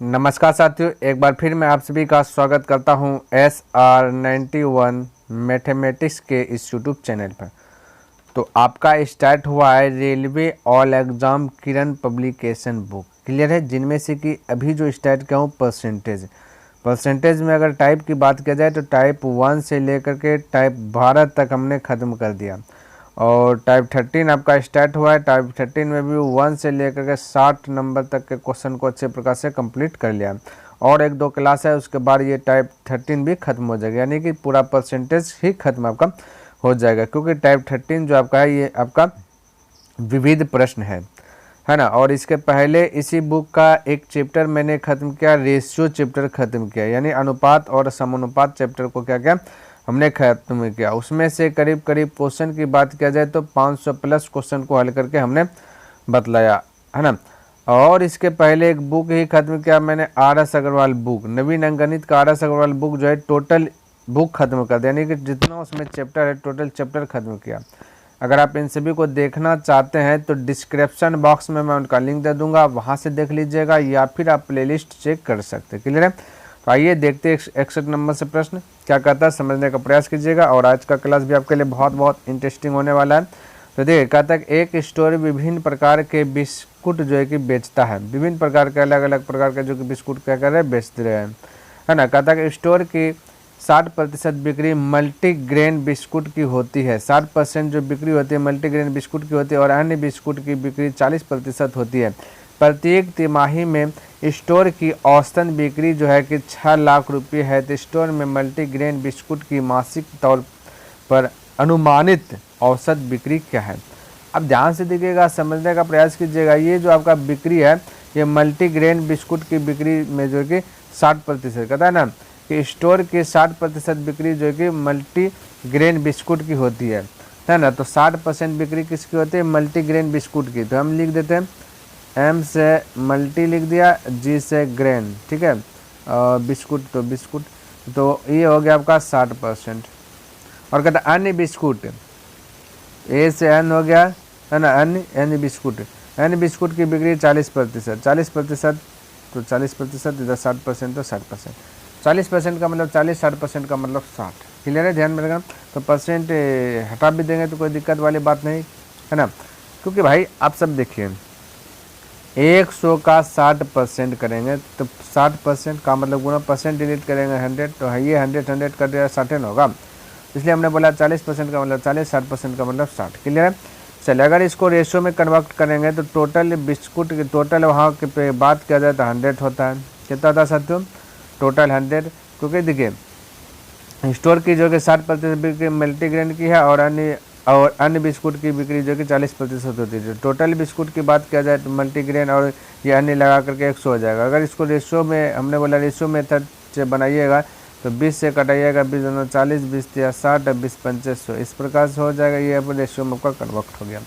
नमस्कार साथियों, एक बार फिर मैं आप सभी का स्वागत करता हूं SR91 मैथमेटिक्स के इस यूट्यूब चैनल पर। तो आपका स्टार्ट हुआ है रेलवे ऑल एग्ज़ाम किरण पब्लिकेशन बुक, क्लियर है। जिनमें से कि अभी जो स्टार्ट किया हूँ परसेंटेज में अगर टाइप की बात किया जाए तो टाइप 1 से लेकर के टाइप 12 तक हमने ख़त्म कर दिया। और टाइप 13 आपका स्टार्ट हुआ है। टाइप 13 में भी 1 से लेकर के 60 नंबर तक के क्वेश्चन को अच्छे प्रकार से कंप्लीट कर लिया। और एक दो क्लास है, उसके बाद ये टाइप 13 भी खत्म हो जाएगा, यानी कि पूरा परसेंटेज ही खत्म आपका हो जाएगा। क्योंकि टाइप 13 जो आपका है ये आपका विविध प्रश्न है ना। और इसके पहले इसी बुक का एक चैप्टर मैंने ख़त्म किया, रेशियो चैप्टर ख़त्म किया, यानी अनुपात और समानुपात चैप्टर को क्या किया हमने खत्म किया। उसमें से करीब करीब क्वेश्चन की बात किया जाए तो 500 प्लस क्वेश्चन को हल करके हमने बतलाया, है ना। और इसके पहले एक बुक ही खत्म किया मैंने, RS अग्रवाल बुक, नवीन अंकगणित का RS अग्रवाल बुक जो है टोटल बुक खत्म कर दिया, यानी कि जितना उसमें चैप्टर है टोटल चैप्टर खत्म किया। अगर आप इन सभी को देखना चाहते हैं तो डिस्क्रिप्शन बॉक्स में मैं उनका लिंक दे दूंगा, वहाँ से देख लीजिएगा, या फिर आप प्लेलिस्ट चेक कर सकते हैं, क्लियर है। तो आइए देखते हैं 61 नंबर से प्रश्न क्या कहता है, समझने का प्रयास कीजिएगा। और आज का क्लास भी आपके लिए बहुत बहुत इंटरेस्टिंग होने वाला है। तो देखिए, कहता है एक स्टोर विभिन्न प्रकार के बिस्कुट जो है कि बेचता है, विभिन्न प्रकार के अलग अलग प्रकार के जो कि बिस्कुट क्या कर रहे हैं, बेच रहे हैं, है ना। कहता है कि स्टोर की 60% बिक्री मल्टीग्रेन बिस्कुट की होती है, 60% जो बिक्री होती है मल्टीग्रेन बिस्कुट की होती है, और अन्य बिस्कुट की बिक्री 40% होती है। प्रत्येक तिमाही में स्टोर की औसतन बिक्री जो है कि 6 लाख रुपये है। तो स्टोर में मल्टीग्रेन बिस्कुट की मासिक तौर पर अनुमानित औसत बिक्री क्या है। अब ध्यान से देखिएगा, समझने का प्रयास कीजिएगा। ये जो आपका बिक्री है ये मल्टीग्रेन बिस्कुट की बिक्री में जो कि 60% कहता है ना कि स्टोर की 60% बिक्री जो कि मल्टीग्रेन बिस्कुट की होती है ना। तो 60% बिक्री किसकी होती है, मल्टीग्रेन बिस्कुट की। तो हम लिख देते हैं M से मल्टी लिख दिया, G से ग्रेन, ठीक है, बिस्कुट तो बिस्कुट, तो ये हो गया आपका 60%। और कहता है अन्य बिस्कुट, A से N हो गया, है ना, अन्य बिस्कुट, अन्य बिस्कुट की बिक्री 40%, 40%, तो 40% इधर 60% तो 60%, 40% का मतलब 40, 60% का मतलब 60, क्लियर है, ध्यान में रखना। तो परसेंट हटा भी देंगे तो कोई दिक्कत वाली बात नहीं, है ना। क्योंकि भाई आप सब देखिए, 100 का 60% करेंगे तो 60% का मतलब गुना परसेंट डिलीट करेंगे 100, तो ये 100 कर दिया 60 होगा। इसलिए हमने बोला 40% का मतलब 40, 60% का मतलब 60, क्लियर है। चलिए, अगर इसको रेशियो में कन्वर्ट करेंगे तो टोटल बिस्कुट की टोटल वहाँ के पे बात किया जाए तो 100 होता है। कितना था साथियों, टोटल 100। क्योंकि देखिए स्टोर की जो कि 60% बिक्री मल्टीग्रेन की है, और अन्य बिस्कुट की बिक्री जो कि 40% होती है। टोटल बिस्कुट की बात किया जाए तो मल्टीग्रेन और ये अन्य लगा करके 100 हो जाएगा। अगर इसको रेशियो में, हमने बोला रेशियो मेथड से बनाइएगा तो 20 से कटाइएगा, 20 दूना 40, 20 तिया 60, 20 पंचे 100, इस प्रकार से हो जाएगा। ये अपने रेशियो में आपका कन्वर्ट हो गया।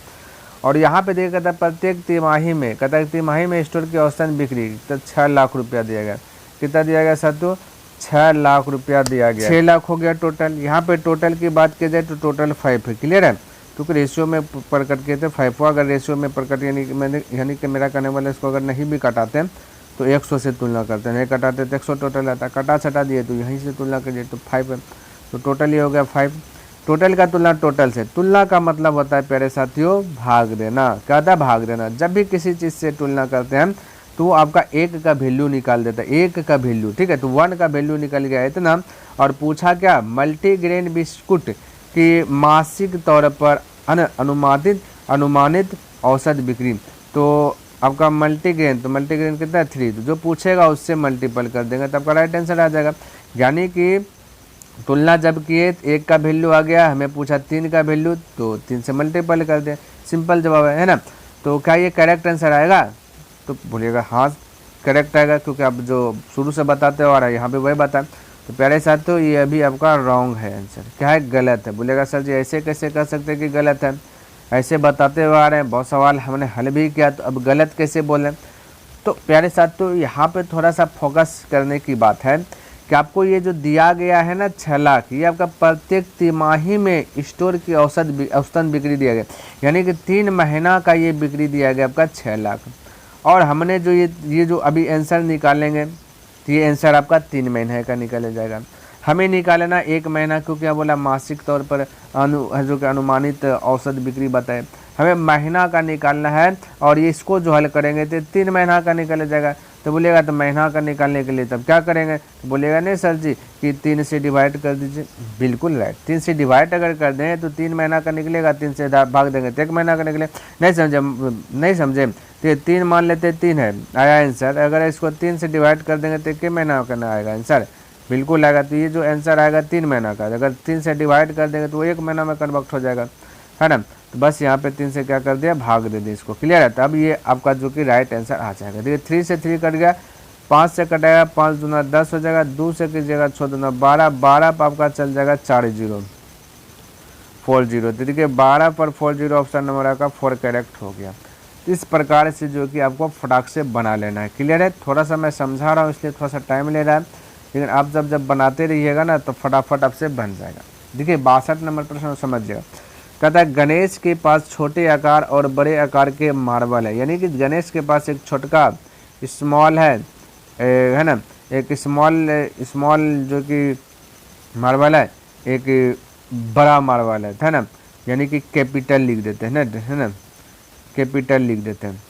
और यहाँ पे देखा था प्रत्येक तिमाही में, कहता है तिमाही में स्टोर की औसतन बिक्री तो 6 लाख रुपया दिया गया। कितना दिया गया साथियों, 6 लाख रुपया दिया गया, 6 लाख हो गया टोटल। यहाँ पे टोटल की बात की जाए तो टोटल 5 है, क्लियर है। क्योंकि रेशियो में प्रकट किए थे 5 हुआ। अगर रेशियो में प्रकट यानी कि मेरा कहने वाला इसको अगर नहीं भी कटाते हैं तो 100 से तुलना करते हैं, नहीं कटाते तो 100 टोटल आता है, कटा छटा दिए तो यहीं से तुलना करिए तो 5 है। तो टोटल ये हो गया 5। टोटल का तुलना टोटल से, तुलना का मतलब होता है प्यारे साथियों भाग देना। क्या था, भाग देना। जब भी किसी चीज़ से तुलना करते हैं तो आपका 1 का वैल्यू निकाल देता है, 1 का वैल्यू, ठीक है। तो 1 का वैल्यू निकल गया इतना। और पूछा क्या, मल्टीग्रेन बिस्कुट की मासिक तौर पर अनुमानित औसत बिक्री। तो आपका मल्टीग्रेन, तो मल्टीग्रेन कितना है 3, तो जो पूछेगा उससे मल्टीपल कर देंगे तो आपका राइट आंसर आ जाएगा। यानी कि तुलना जब किए 1 का वैल्यू आ गया, हमें पूछा 3 का वैल्यू तो 3 से मल्टीपल कर दें, सिंपल जवाब है ना। तो क्या ये करेक्ट आंसर आएगा, तो बोलिएगा हाँ करेक्ट आएगा, क्योंकि आप जो शुरू से बताते हो आ रहा है यहाँ पे वही बताएं। तो प्यारे साथियों ये अभी आपका रॉन्ग है आंसर, क्या है, गलत है। बोलेगा सर जी ऐसे कैसे कर सकते हैं कि गलत है, ऐसे बताते हुए आ रहे हैं, बहुत सवाल हमने हल भी किया, तो अब गलत कैसे बोलें। तो प्यारे साथियों यहाँ पे थोड़ा सा फोकस करने की बात है कि आपको ये जो दिया गया है ना 6 लाख, ये आपका प्रत्येक तिमाही में स्टोर की औसतन बिक्री दिया गया, यानी कि 3 महीना का ये बिक्री दिया गया आपका 6 लाख। और हमने जो ये जो अभी आंसर निकालेंगे, तो ये आंसर आपका 3 महीने का निकल जाएगा। हमें निकालना 1 महीना, क्योंकि क्या बोला मासिक तौर पर जो कि अनुमानित औसत बिक्री बताए, हमें महीना का निकालना है। और ये इसको जो हल करेंगे तो 3 महीना का निकल जाएगा। तो बोलेगा तो महीना का निकालने के लिए तब क्या करेंगे, तो बोलेगा नहीं सर जी कि 3 से डिवाइड कर दीजिए। बिल्कुल राइट, 3 से डिवाइड अगर कर दें तो 3 महीना का निकलेगा, 3 से भाग देंगे तो 1 महीना का निकले। नहीं समझे तो 3 मान लेते 3 है, आया आंसर। अगर इसको 3 से डिवाइड कर देंगे तो 1 महीना का ना आएगा आंसर, बिल्कुल आएगा। तो ये जो आंसर आएगा 3 महीना का, अगर 3 से डिवाइड कर देंगे तो वो 1 महीना में कन्वर्ट हो जाएगा, है ना। तो बस यहाँ पे 3 से क्या कर दिया, भाग दे दिया इसको, क्लियर है। तो अब ये आपका जो कि राइट आंसर आ जाएगा। देखिए 3 से 3 कट गया, 5 से कटेगा, 5 दूना 10 हो जाएगा, 2 से कीजिएगा 6 दूना 12, 12 पर आपका चल जाएगा 4 0 4 0। तो देखिए 12 पर 4 0 ऑप्शन नंबर आपका 4 करेक्ट हो गया। तो इस प्रकार से जो कि आपको फटाक से बना लेना है, क्लियर है। थोड़ा सा मैं समझा रहा हूँ इसलिए थोड़ा सा टाइम ले रहा है, लेकिन आप जब बनाते रहिएगा ना तो फटाफट आपसे बन जाएगा। देखिए 62 नंबर प्रश्न समझिएगा। कहता है गणेश के पास छोटे आकार और बड़े आकार के मार्बल है, यानी कि गणेश के पास एक छोटका स्मॉल है ना, एक स्मॉल जो कि मार्बल है, एक बड़ा मार्बल है ना, यानी कि कैपिटल लिख देते हैं ना, है ना, कैपिटल लिख देते हैं।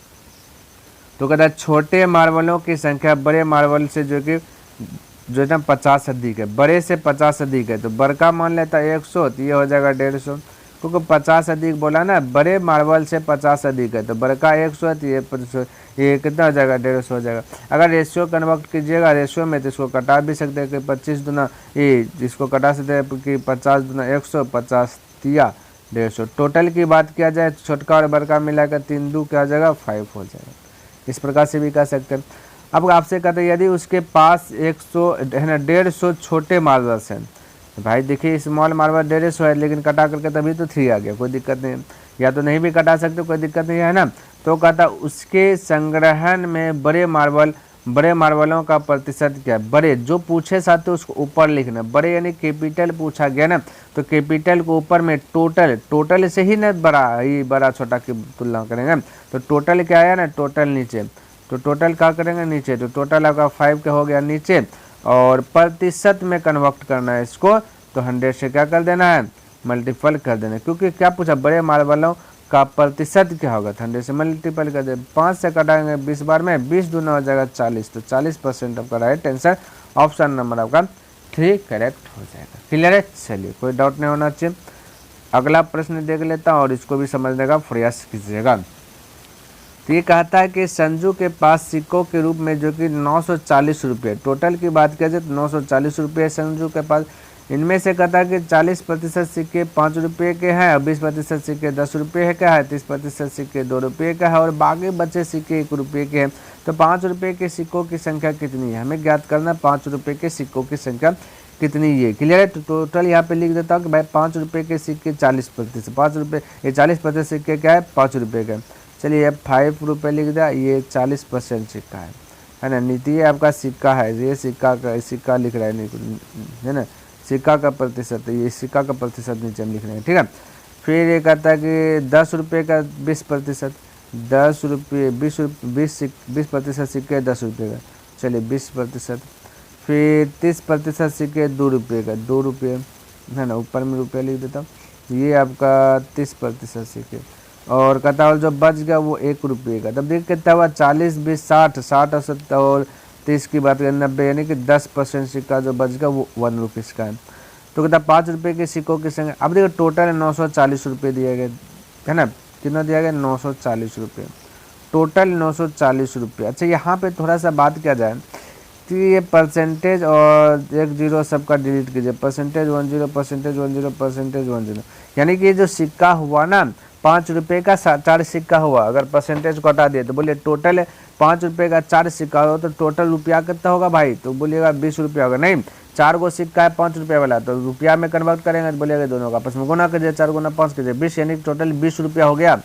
तो कहता है छोटे मार्बलों की संख्या बड़े मार्बल से जो है ना 50 अधिक है, बड़े से 50 अधिक है। तो बड़का मान लेता है 100, तो ये हो जाएगा 150, क्योंकि 50 अधिक बोला ना, बड़े मार्बल से 50 अधिक है। तो बड़का 100 है, तो ये कितना हो जाएगा, 150 हो जाएगा। अगर रेशियो कन्वर्ट कीजिएगा रेशियो में तो इसको कटा भी सकते हैं कि 25 दुना ये, इसको कटा सकते हैं कि 50 दुना 100, 50 तिया 150। टोटल की बात किया जाए तो छोटका और बड़का मिलाकर 3 2 क्या हो जाएगा, 5 हो जाएगा। इस प्रकार से भी कर सकते हैं। अब आपसे कहते हैं यदि उसके पास 100 है ना 150 छोटे मार्बल्स हैं, तो भाई देखिए स्मॉल मार्बल 150 है, लेकिन कटा करके तभी तो 3 आ गया, कोई दिक्कत नहीं है, या तो नहीं भी कटा सकते कोई दिक्कत नहीं है ना। तो कहता उसके संग्रहण में बड़े मार्बलों का प्रतिशत क्या है, बड़े जो पूछे साथ उसको ऊपर लिखना, बड़े यानी कैपिटल पूछा गया ना, तो कैपिटल को ऊपर में टोटल से ही ना बड़ा छोटा की तुलना करेंगे। तो टोटल क्या आया ना, टोटल नीचे, तो टोटल क्या करेंगे नीचे, तो टोटल आपका 5 का हो गया नीचे, और प्रतिशत में कन्वर्ट करना है इसको, तो 100 से क्या कर देना है, मल्टीपल कर देना है। क्योंकि क्या पूछा, बड़े मार्बलों का प्रतिशत क्या होगा, 100 से मल्टीपल कर दे। 5 से कटाएंगे 20 बार में, 20 दूना हो जाएगा 40, तो 40% आपका राइट आंसर ऑप्शन नंबर आपका 3 करेक्ट हो जाएगा, क्लियर है। चलिए कोई डाउट नहीं होना चाहिए। अगला प्रश्न देख लेता हूँ और इसको भी समझने का प्रयास कीजिएगा। तो ये कहता है कि संजू के पास सिक्कों के रूप में जो कि 940 रुपये, टोटल की बात किया जाए तो 940 रुपये संजू के पास। इनमें से कहता है कि 40% सिक्के 5 रुपये के हैं, और 20% सिक्के 10 रुपये का है, 30% सिक्के 2 रुपये का है, और बाकी बचे सिक्के 1 रुपये के हैं। तो 5 रुपये के सिक्कों की संख्या कितनी है, हमें ज्ञात करना 5 रुपये के सिक्कों की संख्या कितनी है, क्लियर है। तो टोटल यहाँ पे लिख देता हूँ कि भाई 5 रुपये के सिक्के 40%, 5 रुपये ये 40% सिक्के क्या है, 5 रुपये का। चलिए ये 5 रुपये लिख दिया, ये 40% सिक्का है ना। नीति ये आपका सिक्का है, ये सिक्का लिख रहा है ना, सिक्का का प्रतिशत, ये सिक्का का प्रतिशत नीचे हम लिख रहे हैं, ठीक है। फिर ये कहता है कि 10 रुपये का 20%, 10 रुपये 20% सिक्के 10 रुपये का, चलिए 20%। फिर 30% सिक्के 2 रुपये का, 2 रुपये है ना, ऊपर में रुपये लिख देता हूँ। ये आपका 30% सिक्के, और कहता है जो बच गया वो 1 रुपये का। तब देख कितना हुआ, 40 20 60 60 और 70 और 30 की बात करें 90, यानी कि 10% सिक्का जो बच गया वो 1 रुपीज़ का है। तो कहता 5 रुपये के सिक्कों की संख्या, अब देखो टोटल 940 रुपये दिए गए है ना, कितना दिया गया 940 रुपये, टोटल 940 रुपये। अच्छा यहाँ पे थोड़ा सा बात किया जाए कि ये परसेंटेज और 1 0 सबका डिलीट कीजिए, परसेंटेज 1 0 परसेंटेज 1 0 परसेंटेज 1 0, यानी कि ये जो सिक्का हुआ ना 5 रुपये का 4 सिक्का हुआ, अगर परसेंटेज को हटा दिए तो बोलिए टोटल 5 रुपये का 4 सिक्का हो तो टोटल रुपया कितना होगा भाई, तो बोलिएगा 20 रुपया होगा। नहीं, 4 गो सिक्का है 5 रुपये वाला, तो रुपया में कन्वर्ट करेंगे तो बोलिएगा दोनों का आपस में गुना कीजिए, 4 गुना 5 कीजिए 20, यानी टोटल 20 रुपया हो गया,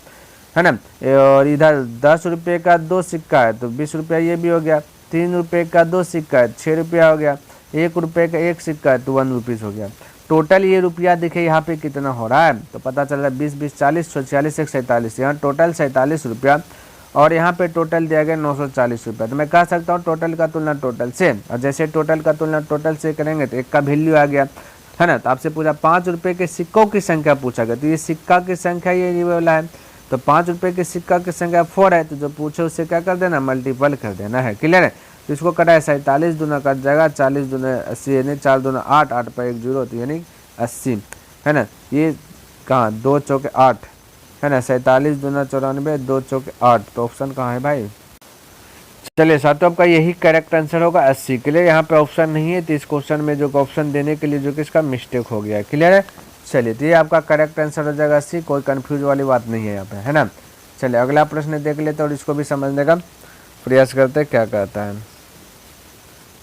है ना। और इधर 10 रुपये का 2 सिक्का है तो 20 रुपया ये भी हो गया, 3 रुपये का 2 सिक्का है 6 रुपया हो गया, 1 रुपये का 1 सिक्का है तो 1 रुपीज़ हो गया। टोटल ये रुपया देखिए यहाँ पे कितना हो रहा है, तो पता चल रहा है 20 20 40 46 1 47, यहाँ टोटल 47 रुपया और यहाँ पे टोटल दिया गया 940 रुपये। तो मैं कह सकता हूँ टोटल का तुलना टोटल से, और जैसे टोटल का तुलना टोटल से करेंगे तो एक का वैल्यू आ गया, है ना। तो आपसे पूछा 5 रुपये के सिक्कों की संख्या पूछा गया, तो ये सिक्का की संख्या ये वाला है, तो 5 रुपये के सिक्का की संख्या 4 है, तो जो पूछे उससे क्या कर देना, मल्टीपल कर देना है। क्लियर है। तो इसको कटा है 47 दूना कट जाएगा, 40 दूना 80 यानी 4 दूना 8, 8 पर 1 0 तो यानी 80, है ना। ये कहाँ 2 चौके 8, है ना। 47 दूना 94, 2 चौके 8, तो ऑप्शन कहाँ है भाई। चलिए साथियों आपका यही करेक्ट आंसर होगा 80। क्लियर। यहाँ पे ऑप्शन नहीं है, तो इस क्वेश्चन में जो ऑप्शन देने के लिए जो कि इसका मिस्टेक हो गया है। क्लियर है। चलिए तो ये आपका करेक्ट आंसर हो जाएगा 80, कोई कंफ्यूज वाली बात नहीं है यहाँ पे, है ना। चलिए अगला प्रश्न देख लेते हैं और इसको भी समझने का प्रयास करते हैं क्या कहता है।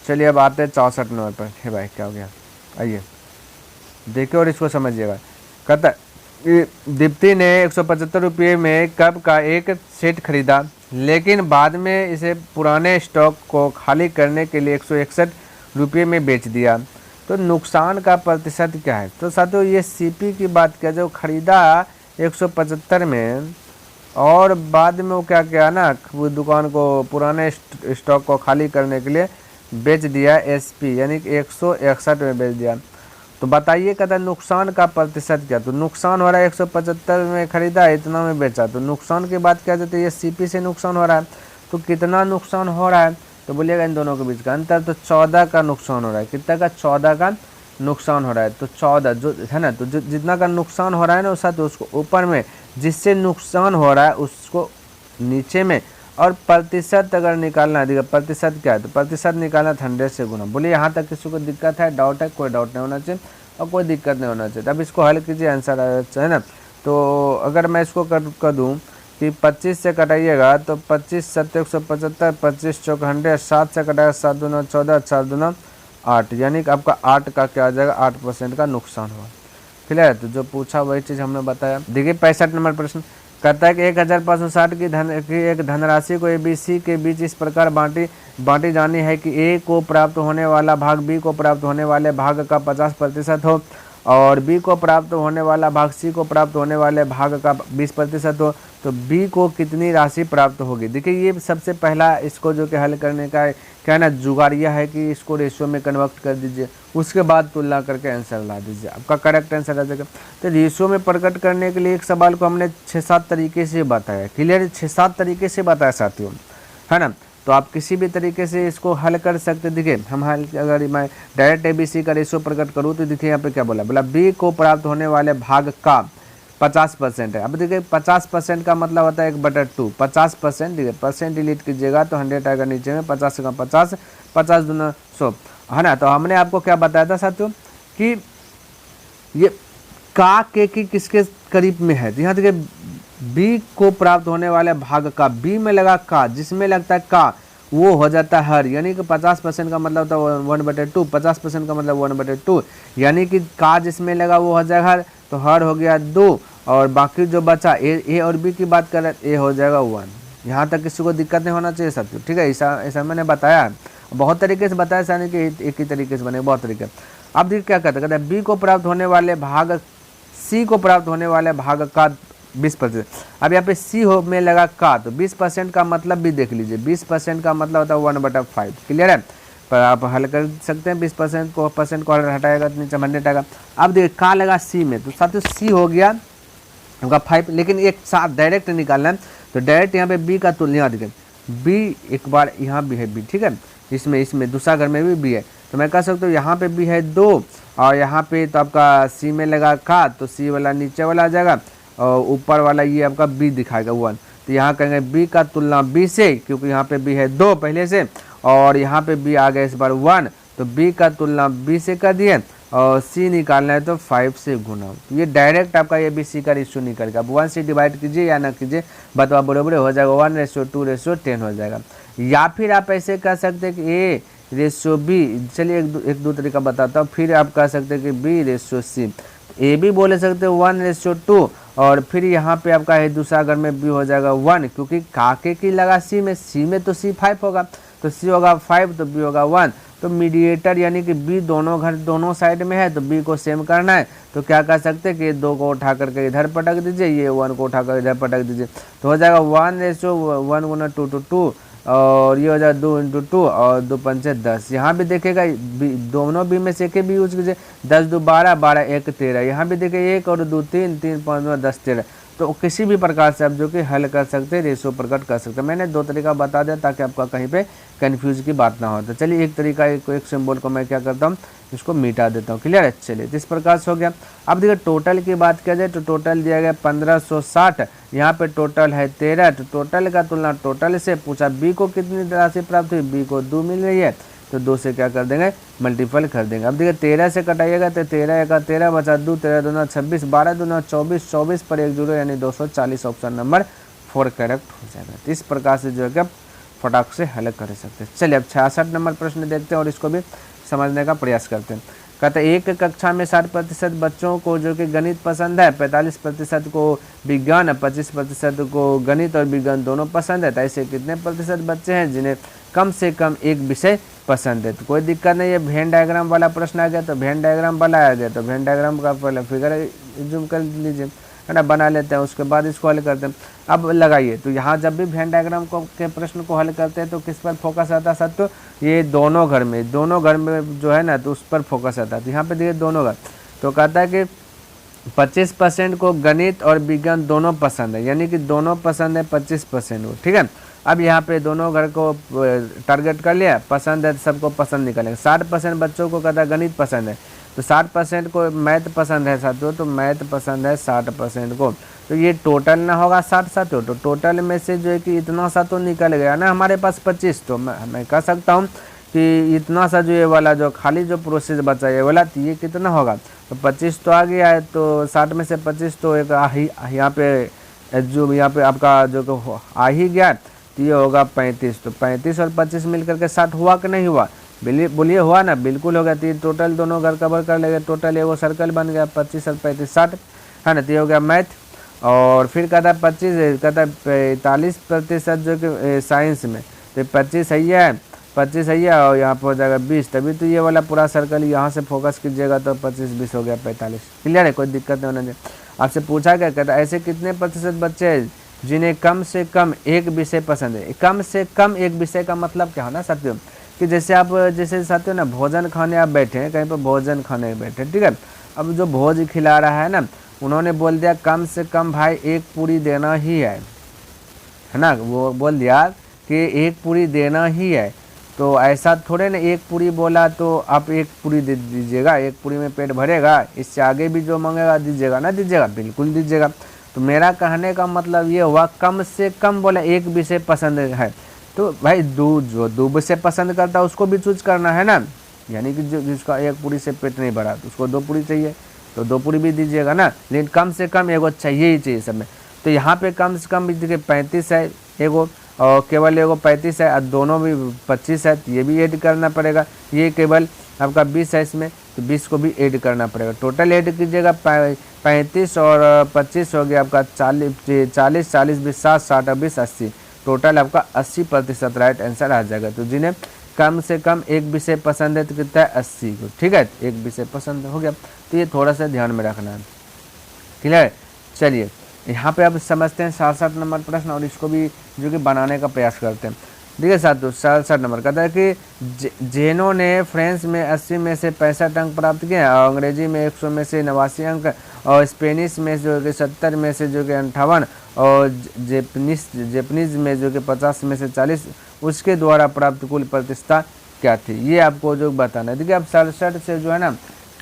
चलिए अब आते हैं 64 नंबर पर। हे भाई क्या हो गया, आइए देखिए और इसको समझिएगा। कहता है दीप्ति ने 175 रुपये में कप का एक सेट खरीदा, लेकिन बाद में इसे पुराने स्टॉक को खाली करने के लिए 161 रुपये में बेच दिया, तो नुकसान का प्रतिशत क्या है। तो साथियों ये सीपी की बात किया, जो खरीदा 175 में और बाद में वो क्या किया ना, वो दुकान को पुराने स्टॉक को खाली करने के लिए बेच दिया एसपी, यानी कि 161 में बेच दिया। तो बताइए कहता है नुकसान का प्रतिशत क्या। तो नुकसान हो रहा है 175 में खरीदा, इतना में बेचा, तो नुकसान की बात क्या जाती है, ये सीपी से नुकसान हो रहा है। तो कितना नुकसान हो रहा है, तो बोलिएगा इन दोनों के बीच का अंतर, तो 14 का नुकसान हो रहा है। कितना का, 14 का नुकसान हो रहा है। तो 14 जो है ना, तो जितना का नुकसान हो रहा है ना उस साथ उसको ऊपर में, जिससे नुकसान हो रहा है उसको नीचे में, और प्रतिशत अगर निकालना है, देखिए प्रतिशत क्या है, तो प्रतिशत निकालना 100 से गुना। बोलिए यहाँ तक किसी को दिक्कत है, डाउट है, कोई डाउट नहीं होना चाहिए और कोई दिक्कत नहीं होना चाहिए। अब इसको हल कीजिए, आंसर है ना। तो अगर मैं इसको कर दूँ कि 25 से कटाइएगा तो 25 7 175, 25 चौक 100, 7 से कटाएगा 7 दूना 14, 4 दूना 8, यानी कि आपका 8 का क्या आ जाएगा, 8% का नुकसान हुआ। क्लियर है। तो जो पूछा वही चीज़ हमने बताया। देखिए 65 नंबर प्रश्न कहता है कि 1560 की एक धनराशि को ABC के बीच इस प्रकार बांटी जानी है कि A को प्राप्त होने वाला भाग B को प्राप्त होने वाले भाग का 50% हो, और B को प्राप्त होने वाला भाग C को प्राप्त होने वाले भाग का 20% हो, तो B को कितनी राशि प्राप्त होगी। देखिए ये सबसे पहला इसको जो कि हल करने का क्या है ना, जुगाड़ यह है कि इसको रेशियो में कन्वर्ट कर दीजिए, उसके बाद तुलना करके आंसर ला दीजिए, आपका करेक्ट आंसर आ जाएगा। तो रेशियो में प्रकट करने के लिए एक सवाल को हमने 6-7 तरीके से बताया। क्लियर, 6-7 तरीके से बताया साथियों, है ना। तो आप किसी भी तरीके से इसको हल कर सकते। देखिए हम हल, अगर मैं डायरेक्ट ABC का रेशियो प्रकट करूँ तो देखिए यहाँ पे क्या बोला B को प्राप्त होने वाले भाग का 50% है। अब देखिए 50% का मतलब होता है 1/2, 50%। देखिए परसेंट डिलीट कीजिएगा तो 100 आएगा नीचे में, 50 का 50, 50 दूना 100, है ना। तो हमने आपको क्या बताया था साथियों कि ये का के की किसके करीब में है। तो यहाँ देखिए B को प्राप्त होने वाले भाग का, B में लगा का, जिसमें लगता है का वो हो जाता है हर, यानी कि 50% का मतलब होता है 1/2, 50% का मतलब 1/2, यानी कि का जिसमें लगा वो हो जाएगा हर, तो हर हो गया 2, और बाकी जो बचा ए और बी की बात कर रहे हैं, ए हो जाएगा 1। यहाँ तक किसी को दिक्कत नहीं होना चाहिए साथियों, ठीक है। ऐसा मैंने बताया, बहुत तरीके से बताया, ऐसा नहीं कि एक ही तरीके से बने, बहुत तरीके। अब देखिए क्या कहते हैं, बी को प्राप्त होने वाले भाग सी को प्राप्त होने वाले भाग का 20%। अब यहाँ पे सी हो में लगा का, तो 20% का मतलब भी देख लीजिए, 20% का मतलब होता है 1/5। क्लियर है। पर आप हल कर सकते हैं, 20% को हटाएगा तो नीचे 100 आएगा। अब देखिए का लगा सी में, तो साथियों सी हो गया होगा 5, लेकिन एक साथ डायरेक्ट निकालना है, तो डायरेक्ट यहाँ पे बी का तुलना देखिए, बी एक बार यहाँ भी है बी, ठीक है, इसमें दूसरा घर में भी बी है, तो मैं कह सकता हूँ यहाँ पे बी है 2, और यहाँ पे तो आपका सी में लगा का, तो सी वाला नीचे वाला आ जाएगा, और ऊपर वाला ये आपका बी दिखाएगा 1। तो यहाँ कहेंगे बी का तुलना बी से, क्योंकि यहाँ पे बी है 2 पहले से, और यहाँ पे बी आ गया इस बार 1, तो बी का तुलना बी से कर दिए, और सी निकालना है तो 5 से गुना। ये डायरेक्ट आपका ये बी सी का रेशियो निकलेगा। अब 1 से डिवाइड कीजिए या ना कीजिए, बतवा बराबर हो जाएगा, 1:2:10 हो जाएगा। या फिर आप ऐसे कह सकते हैं कि ए रेशियो बी, चलिए एक दो तरीका बताता हूँ। फिर आप कह सकते हैं कि बी रेशियो सी, ए भी बोले सकते हैं 1:2, और फिर यहाँ पे आपका है दूसरा अगर में बी हो जाएगा 1, क्योंकि काके की लगा सी में तो सी 5 होगा, तो सी होगा 5 तो बी होगा 1, तो मीडिएटर यानी कि बी दोनों घर दोनों साइड में है तो बी को सेम करना है, तो क्या कर सकते हैं कि 2 को उठा करके इधर पटक दीजिए, ये 1 को उठा कर इधर पटक दीजिए, तो हो जाएगा 1:1 गुना 2 to 2, और ये हो जाएगा 2 into 2 और 2 पंचे 10। यहाँ भी देखेगा दोनों बी में से एक भी यूज कीजिए, 10 2 12, 12 1 13। यहाँ भी देखिए 1 और 2 3, 3 5 9 10 13। तो किसी भी प्रकार से आप जो कि हल कर सकते हैं, रेशो प्रकट कर सकते हैं। मैंने 2 तरीका बता दिया ताकि आपका कहीं पे कन्फ्यूज की बात ना हो। तो चलिए एक तरीका एक सिंबल को मैं क्या करता हूँ, इसको मिटा देता हूँ। क्लियर है, चलिए इस प्रकार से हो गया। अब देखिए टोटल की बात किया जाए तो टोटल दिया गया 1560, यहाँ पे टोटल है 13। तो टोटल का तुलना टोटल से पूछा, बी को कितनी राशि प्राप्त हुई, बी को 2 मिल रही है, तो 2 से क्या कर देंगे, मल्टीपल कर देंगे। अब देखिए 13 से कटाइएगा तो 13 1 13 बचा 2, 13 दूना 26, 12 दूना 24, 24 पर 1 0 यानी 240। ऑप्शन नंबर 4 करेक्ट हो जाएगा। तो इस प्रकार से जो है कि आप फटाक से हल कर सकते हैं। चलिए अब 66 नंबर प्रश्न देखते हैं और इसको भी समझने का प्रयास करते हैं। कहते हैं एक कक्षा में 60% बच्चों को जो कि गणित पसंद है, 45% को विज्ञान, 25% को गणित और विज्ञान दोनों पसंद है। तो ऐसे कितने प्रतिशत बच्चे हैं जिन्हें कम से कम एक विषय पसंद है। तो कोई दिक्कत नहीं है, वेन डायग्राम वाला प्रश्न आ गया तो वेन डायग्राम वाला आ गया, तो वेन डायग्राम का पहले फिगर जूम कर लीजिए, है ना, बना लेते हैं, उसके बाद इसको हल करते हैं। अब लगाइए, तो यहाँ जब भी वेन डायग्राम को के प्रश्न को हल करते हैं तो किस पर फोकस आता है साथियों, ये दोनों घर में जो है ना, तो उस पर फोकस आता है। तो यहाँ पे देखिए दोनों घर, तो कहता है कि 25% को गणित और विज्ञान दोनों पसंद है, यानी कि दोनों पसंद है 25% को। ठीक है, अब यहाँ पे दोनों घर को टारगेट कर लिया, पसंद है तो सबको पसंद निकलेगा। 60% बच्चों को कहता है गणित पसंद है, तो 60% को मैथ पसंद है साथियों, तो मैथ पसंद है 60% को। तो ये टोटल ना होगा 60 साथियों, तो टोटल में से जो है कि इतना सा तो निकल गया ना हमारे पास 25। तो मैं कह सकता हूँ कि इतना सा जो ये वाला जो खाली जो प्रोसेस बचा ये वाला, तो ये कितना होगा, तो 25 तो आ गया है, तो 60 में से 25 तो एक यहाँ पे जो यहाँ पे आपका जो आ ही गया, तो ये होगा 35। तो 35 और 25 मिल करके 60 हुआ कि नहीं हुआ, बोलिए हुआ ना, बिल्कुल हो गया। तो ये टोटल दोनों घर कवर कर लेंगे, टोटल ये वो सर्कल बन गया 25 और 35 60, है ना। तो ये हो गया मैथ। और फिर कहता है 25, कहता है 45% जो कि साइंस में, तो 25 सही है, 25 सही है, और यहाँ पर हो जाएगा 20। तभी तो ये वाला पूरा सर्कल यहाँ से फोकस कीजिएगा तो 25 20 हो गया 45। क्लियर है, कोई दिक्कत नहीं होना चाहिए। आपसे पूछा क्या, कहता है ऐसे कितने प्रतिशत बच्चे हैं जिन्हें कम से कम एक विषय पसंद है। कम से कम एक विषय का मतलब क्या है ना साथियों, कि जैसे साथियों ना भोजन खाने आप बैठे हैं, कहीं पर भोजन खाने बैठे, ठीक है, अब जो भोज खिला रहा है ना, उन्होंने बोल दिया कम से कम भाई 1 पूरी देना ही है ना, वो बोल दिया कि 1 पूरी देना ही है। तो ऐसा थोड़े ना 1 पूरी बोला तो आप 1 पूरी दे दीजिएगा, 1 पूरी में पेट भरेगा, इससे आगे भी जो मांगेगा दीजिएगा ना, दीजिएगा, बिल्कुल दीजिएगा। तो मेरा कहने का मतलब ये हुआ कम से कम बोला एक विषय पसंद है, तो भाई जो 2 विषय पसंद करता है उसको भी चूज करना है ना, यानी कि जिसका 1 पूरी से पेट नहीं भरा तो उसको 2 पूरी चाहिए, तो 2 पूरी भी दीजिएगा ना, लेकिन कम से कम एगो चाहिए ही चाहिए सब में। तो यहाँ पे कम से कम देखिए 35 है एगो, और केवल एगो 35 है, और दोनों भी 25 है, तो ये भी ऐड करना पड़ेगा। ये केवल आपका 20 है इसमें, तो 20 को भी ऐड करना पड़ेगा। टोटल ऐड कीजिएगा 35 और 25 हो गया आपका 40 40 20 60 60 20 80, टोटल आपका 80% राइट आंसर आ जाएगा। तो जिन्हें कम से कम एक विषय पसंद है तो कितना है 80 को, ठीक है, एक विषय पसंद हो गया। तो ये थोड़ा सा ध्यान में रखना है, क्लियर। चलिए यहाँ पे अब समझते हैं 67 नंबर प्रश्न, और इसको भी जो कि बनाने का प्रयास करते हैं। देखिए साथियों 67 नंबर कहता है कि जेनो ने फ्रेंच में 80 में से 65 अंक प्राप्त किए, और अंग्रेजी में 100 में से 89 अंक, और स्पेनिश में जो कि 70 में से जो कि 58, और जेपनीज में जो कि 50 में से 40, उसके द्वारा प्राप्त कुल प्रतिशत क्या थी, ये आपको जो बताना है। देखिए अब 67 से जो है ना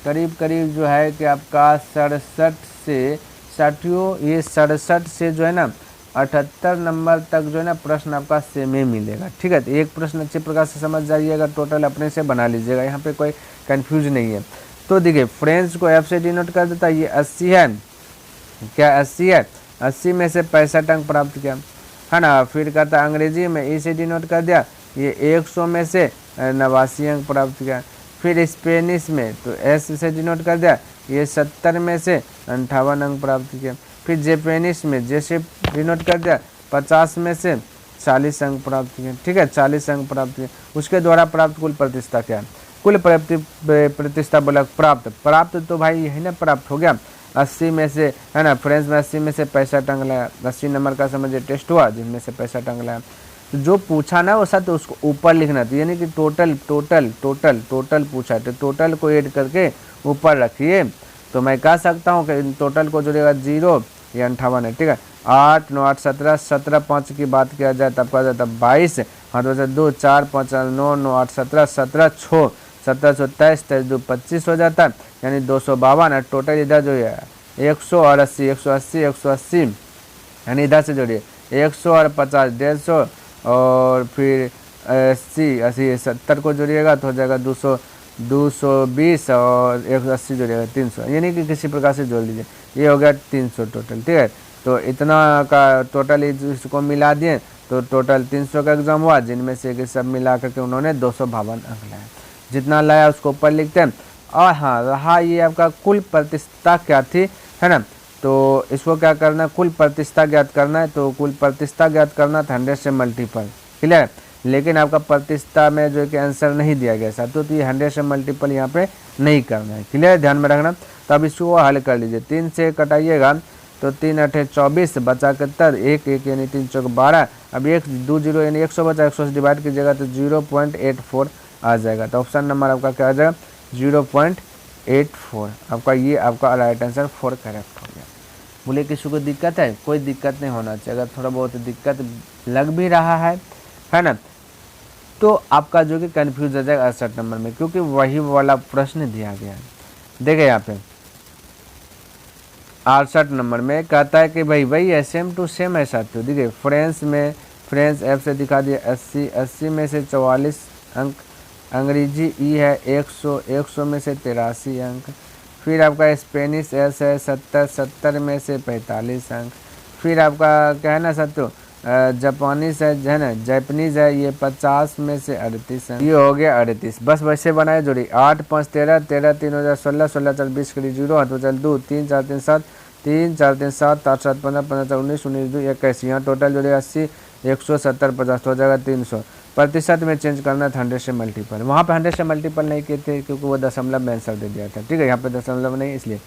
करीब करीब जो है कि आपका 67 से साथियों, ये 67 से जो है ना 78 नंबर तक जो है ना प्रश्न आपका सेम ही मिलेगा, ठीक है। तो एक प्रश्न अच्छे प्रकार से समझ जाइएगा, टोटल अपने से बना लीजिएगा, यहाँ पे कोई कंफ्यूज नहीं है। तो देखिए फ्रेंच को एफ से डिनोट कर देता है, ये 80 है, क्या 80 है, 80 में से 65 अंक प्राप्त किया, है ना। फिर कहता है अंग्रेजी में ई से डिनोट कर दिया, ये 100 में से 89 अंक प्राप्त किया। फिर स्पेनिश में तो एस से डिनोट कर दिया, ये 70 में से 58 अंक प्राप्त किया। फिर जेपनीज में जैसे डिनोट कर दिया 50 में से 40 अंक प्राप्त किए, ठीक है, 40 अंक प्राप्त किए। उसके द्वारा प्राप्त कुल प्रतिष्ठा क्या है? कुल प्रतिष्ठा बोला प्राप्त तो भाई यही ना प्राप्त हो गया 80 में से, है ना, फ्रेंच में 80 में से 65 अंक लाया। 80 नंबर का समझिए टेस्ट हुआ जिनमें से 65 अंक लाया। तो जो पूछा ना वो सब तो उसको ऊपर लिखना था, यानी कि टोटल पूछा तो टोटल को ऐड करके ऊपर रखिए। तो मैं कह सकता हूँ कि टोटल को जोड़ेगा 0, ये 58 है, ठीक है। 8 9 8 17, 17 5 की बात किया जाए तब कहा जाता 22, हाँ तो 2 4 5 9 9 8 17, 17 6 17 27 23 2 25 हो जाता है, यानी 252 है। टोटल इधर जो है 100 और 80, 180 180, यानी इधर से जोड़िए 100 और 50 150, और फिर 80 70 को जोड़िएगा तो हो जाएगा 220, और 180 जोड़िएगा 300, यानी कि किसी प्रकार से जोड़ लीजिए। ये हो गया 300 टोटल, ठीक है। तो इतना का टोटल इसको मिला दिए तो टोटल 300 का एग्जाम हुआ, जिनमें से कि सब मिला करके उन्होंने 252 अंक लाया। जितना लाया उसको ऊपर लिखते हैं। और हाँ रहा ये आपका कुल प्रतिष्ठा क्या थी, है ना, तो इसको क्या करना है, कुल प्रतिष्ठा ज्ञात करना है। तो कुल प्रतिष्ठा ज्ञात करना था 100 से मल्टीपल, क्लियर। लेकिन आपका प्रतिष्ठा में जो कि आंसर नहीं दिया गया साथियों, तो ये 100 से मल्टीपल यहाँ पे नहीं करना है, क्लियर, ध्यान में रखना। तो अब इसको हल कर लीजिए। 3 से कटाइएगा तो 3 8 24 बचा 71, 1 1 यानी 3 चौक 12। अब 1 2 0 यानी 100 बचा, 100 से डिवाइड कीजिएगा तो 0.84 आ जाएगा। तो ऑप्शन नंबर आपका क्या आ जाएगा 0.84। आपका ये आपका राइट आंसर 4 करेक्ट हो गया। बोले किसी को दिक्कत है? कोई दिक्कत नहीं होना चाहिए। अगर थोड़ा बहुत दिक्कत लग भी रहा है ना, तो आपका जो कि कन्फ्यूज हो जाएगा 68 नंबर में, क्योंकि वही वाला प्रश्न दिया गया है। देखिए यहाँ पे 68 नंबर में कहता है कि भाई सेम टू सेम है साथियों। देखिए फ्रेंच एफ से दिखा दिया 80 में से 44 अंक, अंग्रेजी ई है 100 में से 83 अंक, फिर आपका स्पेनिश एस है 70 में से 45 अंक, फिर आपका क्या है ना साथियों जापानीज है ना, जापानीज है ये 50 में से 38 अंक, ये हो गया 38। बस वैसे बनाए जोड़ी 8 5 13 13 3 हो जाए 16 16 4 20 के लिए 0 हाथ हो चल 2 3 4 3 7 3 4 3 7 8 7 15 15 4 19 19 2 21, यहाँ टोटल जोड़े 80 170 50 हो जाएगा 300। प्रतिशत में चेंज करना था 100 से मल्टीपल, वहाँ पे 100 से मल्टीपल नहीं किए थे क्योंकि वो दशमलव में आंसर दे दिया था, ठीक है। यहाँ पे दशमलव नहीं इसलिए।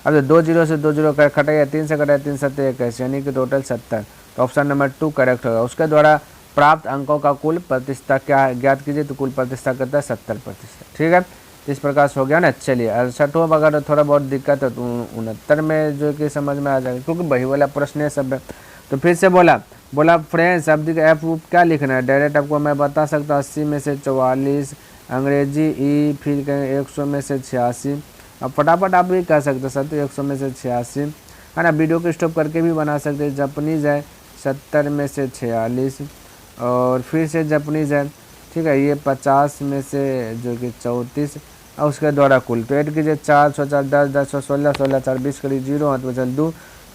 अब 2 0 से 2 0 कटेगा, 3 से कटेगा 3 7 21, यानी कि टोटल 70। तो ऑप्शन नंबर 2 करेक्ट होगा। उसके द्वारा प्राप्त अंकों का कुल प्रतिशत क्या ज्ञात कीजिए, तो कुल प्रतिशत करता है 70%, ठीक है। इस प्रकार से हो गया ना। चलिए 68 अगर थोड़ा बहुत दिक्कत है तो 69 में जो कि समझ में आ जाएगा, क्योंकि वही वाला प्रश्न है सब। तो फिर से बोला फ्रेंड्स अब देखिए एफ क्या लिखना है, डायरेक्ट आपको मैं बता सकता हूँ 80 में से 44, अंग्रेजी ई, फिर कहें 100 में से 86। अब फटाफट आप भी कह सकते हैं सर, तो 100 में से 86 है ना। वीडियो को स्टॉप करके भी बना सकते हैं। जापानीज है 70 में से 46, और फिर से जापानीज है, ठीक है, ये 50 में से जो कि 34, और उसके द्वारा कुल तो ऐड कीजिए 4 6 4 10 10 16 16 4 20 करीब 0 हाथ में चल 2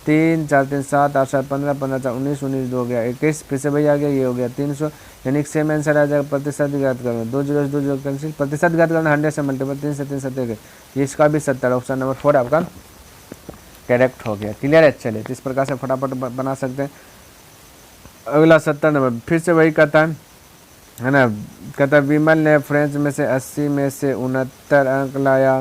3 4 3 7 8 7 15 15 4 19 19 2 हो गया 21, फिर से भाई आ गया, ये हो गया 300, यानी कि सेम आंसर आ जाएगा। प्रतिशत ज्ञात करना 2 0 2 0 कैंसिल, प्रतिशत ज्ञात करना 100 से मल्टीपल 3 से 3 7 इसका भी 70। ऑप्शन नंबर 4 आपका करेक्ट हो गया, क्लियर है। चलिए तो इस प्रकार से फटाफट बना सकते हैं। अगला 70 नंबर फिर से वही कहता है ना, कहता विमल ने फ्रेंच में से 80 में से 69 अंक लाया,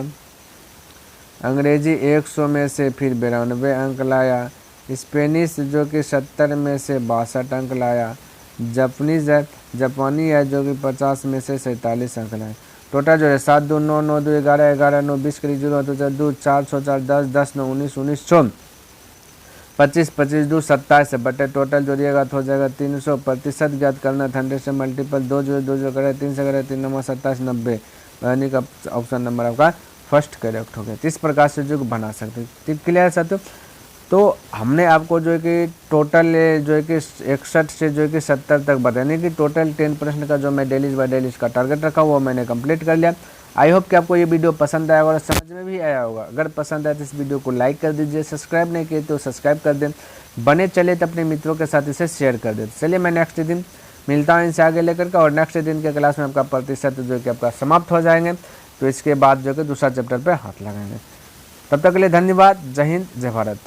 अंग्रेजी 100 में से फिर 92 अंक लाया, स्पेनिश जो कि 70 में से 62 अंक लाया, जापानी है जो कि 50 में से 47 अंक लाया। टोटल जो है 7 2 9 9 2 11 11 9 20 करीब 0 2 4 6 4 10 10 9 19 19 100 25 25 2 27 बटे टोटल जोड़िएगा तो हो जाएगा 300। प्रतिशत ज्ञात करना था 100 से मल्टीपल 2 0 2 0 करे 3 से करे 3 9 27 90, यानी कि ऑप्शन नंबर आपका फर्स्ट करेक्ट हो गया। तो इस प्रकार से जो बना सकते हैं, क्लियर साथियों। तो हमने आपको जो है कि टोटल जो है कि 61 से जो है कि 70 तक बताने कि टोटल 10 प्रश्न का जो मैं डेली का टारगेट रखा वो मैंने कंप्लीट कर लिया। आई होप कि आपको ये वीडियो पसंद आया और समझ में भी आया होगा। अगर पसंद आया तो इस वीडियो को लाइक कर दीजिए, सब्सक्राइब नहीं किए तो सब्सक्राइब कर दें, बने चले तो अपने मित्रों के साथ इसे शेयर कर दें। चलिए मैं नेक्स्ट दिन मिलता हूँ इनसे आगे लेकर के, और नेक्स्ट दिन के क्लास में आपका प्रतिशत जो कि आपका समाप्त हो जाएंगे, तो इसके बाद जो कि दूसरा चैप्टर पर हाथ लगाएंगे। तब तक के लिए धन्यवाद। जय हिंद, जय भारत।